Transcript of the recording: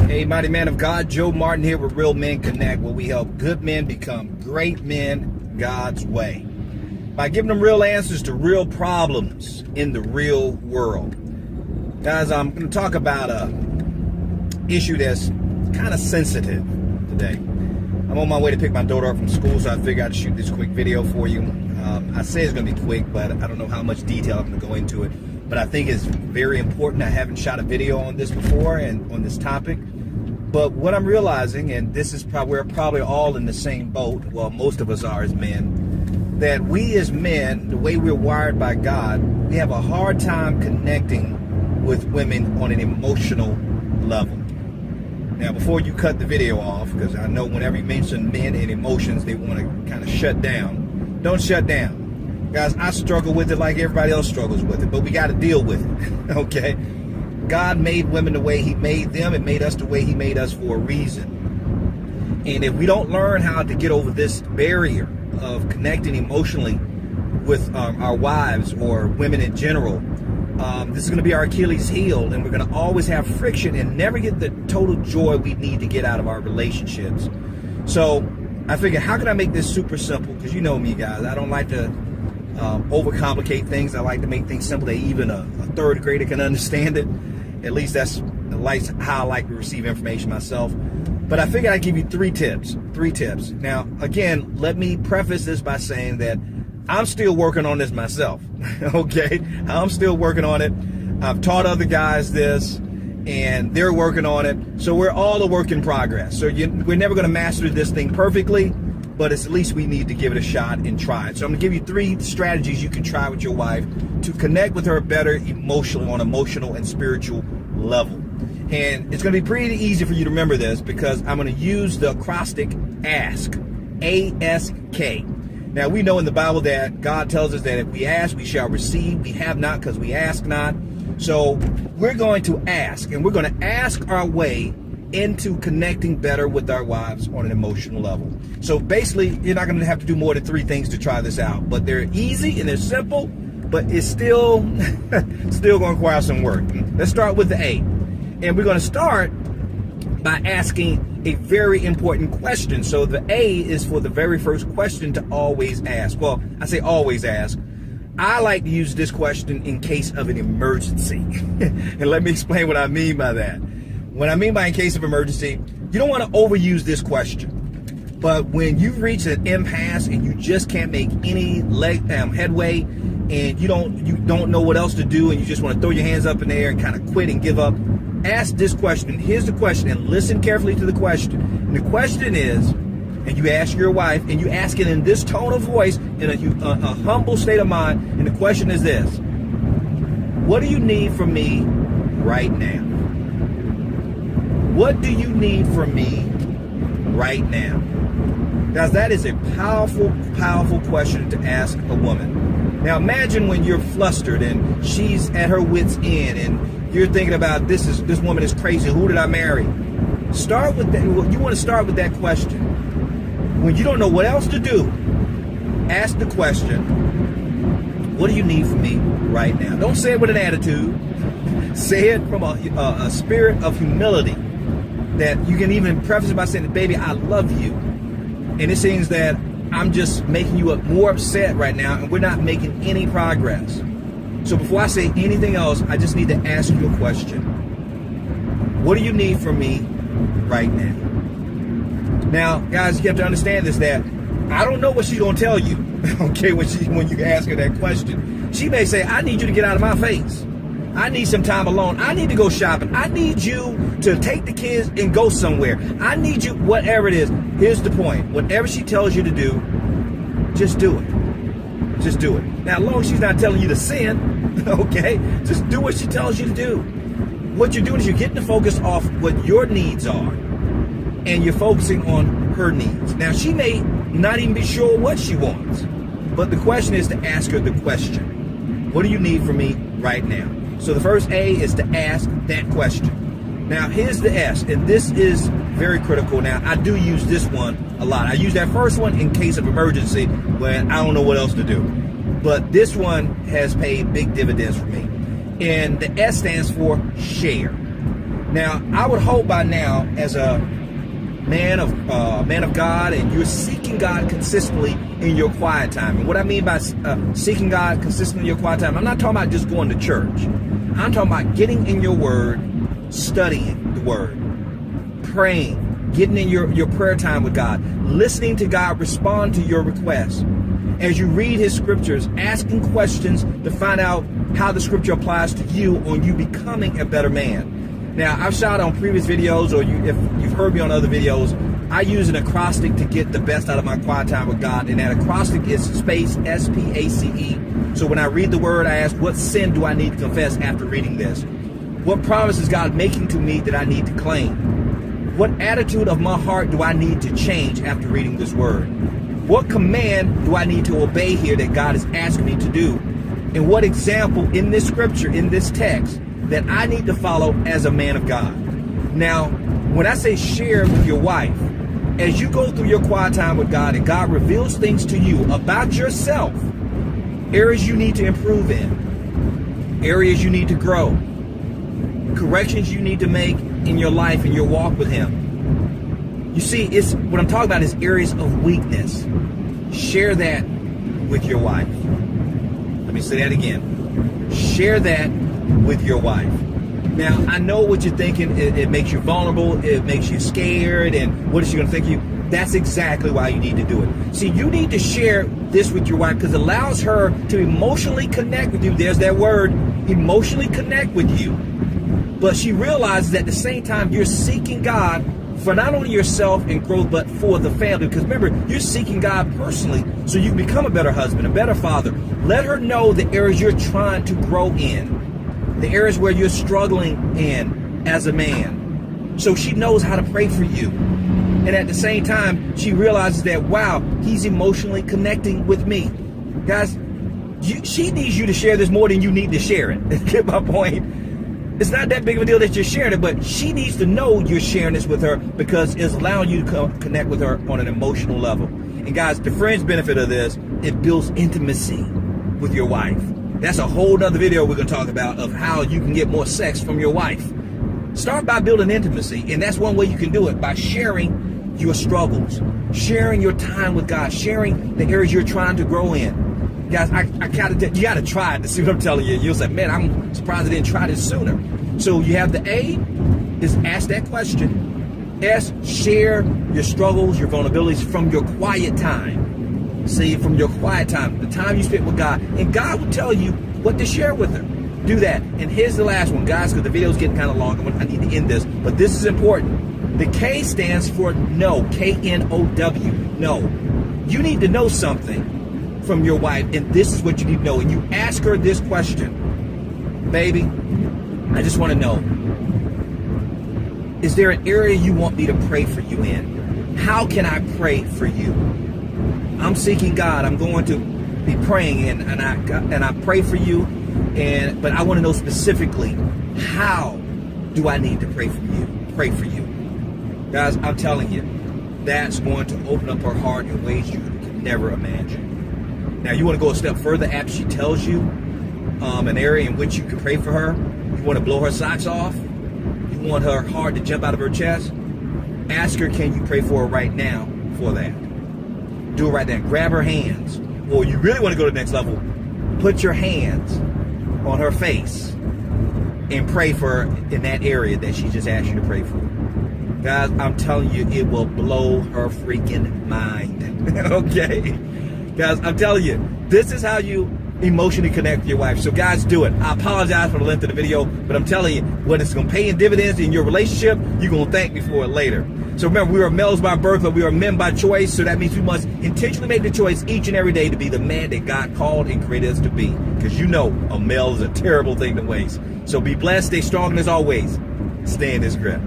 Hey, mighty man of God, Joe Martin here with Real Men Connect, where we help good men become great men God's way by giving them real answers to real problems in the real world. Guys, I'm going to talk about a issue that's kind of sensitive today. I'm on my way to pick my daughter up from school, so I figured I'd shoot this quick video for you. I say it's going to be quick, but I don't know how much detail I'm going to go into it. But I think it's very important. I haven't shot a video on this before and on this topic. But what I'm realizing, and this is we're probably all in the same boat, well, most of us are as men, that we as men, the way we're wired by God, we have a hard time connecting with women on an emotional level. Now, before you cut the video off, because I know whenever you mention men and emotions, they want to kind of shut down. Don't shut down. Guys, I struggle with it like everybody else struggles with it, but we got to deal with it, okay? God made women the way he made them and made us the way he made us for a reason. And if we don't learn how to get over this barrier of connecting emotionally with our wives or women in general, this is going to be our Achilles heel, and we're going to always have friction and never get the total joy we need to get out of our relationships. So I figured, how can I make this super simple? Because you know me, guys, I don't like to overcomplicate things. I like to make things simple that even a third grader can understand it. At least that's how I like to receive information myself. But I figured I'd give you three tips. Now, again, let me preface this by saying that I'm still working on this myself, okay? I'm still working on it. I've taught other guys this, and they're working on it. So we're all a work in progress. So we're never going to master this thing perfectly, but it's at least we need to give it a shot and try it. So I'm going to give you three strategies you can try with your wife to connect with her better emotionally, on emotional and spiritual level. And it's going to be pretty easy for you to remember this because I'm going to use the acrostic ASK, A.S.K. Now, we know in the Bible that God tells us that if we ask, we shall receive. We have not because we ask not. So we're going to ask, and we're going to ask our way into connecting better with our wives on an emotional level. So basically, you're not going to have to do more than three things to try this out, but they're easy and they're simple, but it's still going to require some work. Let's start with the A. And we're going to start by asking a very important question. So the A is for the very first question to always ask. Well, I say always ask. I like to use this question in case of an emergency. And let me explain what I mean by that. What I mean by in case of emergency, you don't want to overuse this question. But when you've reached an impasse and you just can't make any headway, and you don't know what else to do, and you just want to throw your hands up in the air and kind of quit and give up, ask this question. Here's the question, and listen carefully to the question. And the question is, and you ask your wife, and you ask it in this tone of voice, in a humble state of mind, and the question is this: what do you need from me right now? What do you need from me right now? Guys, that is a powerful, powerful question to ask a woman. Now imagine when you're flustered and she's at her wit's end and you're thinking about this woman is crazy. Who did I marry? Start with that. You want to start with that question. When you don't know what else to do, ask the question, what do you need from me right now? Don't say it with an attitude. Say it from a spirit of humility, that you can even preface it by saying, baby, I love you. And it seems that I'm just making you more upset right now, and we're not making any progress. So before I say anything else, I just need to ask you a question. What do you need from me right now? Now, guys, you have to understand this, that I don't know what she's going to tell you, okay, when you ask her that question. She may say, I need you to get out of my face. I need some time alone. I need to go shopping. I need you to take the kids and go somewhere. I need you, whatever it is. Here's the point. Whatever she tells you to do, just do it. Just do it. Now, as long as she's not telling you to sin, okay, just do what she tells you to do. What you're doing is you're getting the focus off what your needs are, and you're focusing on her needs. Now, she may not even be sure what she wants, but the question is to ask her the question. What do you need from me right now? So the first A is to ask that question. Now here's the S, and this is very critical. Now I do use this one a lot. I use that first one in case of emergency when I don't know what else to do. But this one has paid big dividends for me. And the S stands for share. Now, I would hope by now, as a man of God, and you're seeking God consistently in your quiet time. And what I mean by seeking God consistently in your quiet time, I'm not talking about just going to church. I'm talking about getting in your word, studying the word, praying, getting in your prayer time with God, listening to God respond to your requests. As you read his scriptures, asking questions to find out how the scripture applies to you on you becoming a better man. Now, I've shot on previous videos, or if you've heard me on other videos, I use an acrostic to get the best out of my quiet time with God, and that acrostic is space, S-P-A-C-E. So when I read the word, I ask, what sin do I need to confess after reading this? What promise is God making to me that I need to claim? What attitude of my heart do I need to change after reading this word? What command do I need to obey here that God is asking me to do? And what example in this scripture, in this text, that I need to follow as a man of God? Now, when I say share with your wife, as you go through your quiet time with God and God reveals things to you about yourself, areas you need to improve in, areas you need to grow, corrections you need to make in your life and your walk with him. You see, it's what I'm talking about is areas of weakness. Share that with your wife. Let me say that again. Share that with your wife. Now, I know what you're thinking. It makes you vulnerable. It makes you scared. And what is she going to think of you? That's exactly why you need to do it. See, you need to share this with your wife because it allows her to emotionally connect with you. There's that word, emotionally connect with you. But she realizes at the same time you're seeking God for not only yourself and growth, but for the family. Because remember, you're seeking God personally so you can become a better husband, a better father. Let her know the areas you're trying to grow in, the areas where you're struggling in as a man, so she knows how to pray for you. And at the same time, she realizes that, wow, he's emotionally connecting with me. Guys, she needs you to share this more than you need to share it. Get my point? It's not that big of a deal that you're sharing it, but she needs to know you're sharing this with her because it's allowing you to connect with her on an emotional level. And guys, the fringe benefit of this, it builds intimacy with your wife. That's a whole nother video we're going to talk about of how you can get more sex from your wife. Start by building intimacy, and that's one way you can do it, by sharing your struggles, sharing your time with God, sharing the areas you're trying to grow in. Guys, you got to try it to see what I'm telling you. You'll say, man, I'm surprised I didn't try this sooner. So you have the A, is ask that question. S, share your struggles, your vulnerabilities from your quiet time. See, from your quiet time, the time you spent with God. And God will tell you what to share with her. Do that. And here's the last one, guys, because the video's getting kind of long. I need to end this, but this is important. The K stands for no, K-N-O-W, no. You need to know something from your wife, and this is what you need to know. And you ask her this question: baby, I just want to know, is there an area you want me to pray for you in? How can I pray for you? I'm seeking God. I'm going to be praying, and I pray for you, but I want to know specifically, how do I need to pray for you? Pray for you. Guys, I'm telling you, that's going to open up her heart in ways you can never imagine. Now, you want to go a step further after she tells you an area in which you can pray for her. You want to blow her socks off. You want her heart to jump out of her chest. Ask her, can you pray for her right now for that? Do it right there. Grab her hands. Or you really want to go to the next level, put your hands on her face and pray for her in that area that she just asked you to pray for. Guys, I'm telling you, it will blow her freaking mind. Okay? Guys, I'm telling you, this is how you emotionally connect with your wife. So guys, do it. I apologize for the length of the video, but I'm telling you, what it's going to pay in dividends in your relationship, you're going to thank me for it later. So remember, we are males by birth, but we are men by choice. So that means we must intentionally make the choice each and every day to be the man that God called and created us to be. Because you know, a male is a terrible thing to waste. So be blessed, stay strong, and as always, stay in this grip.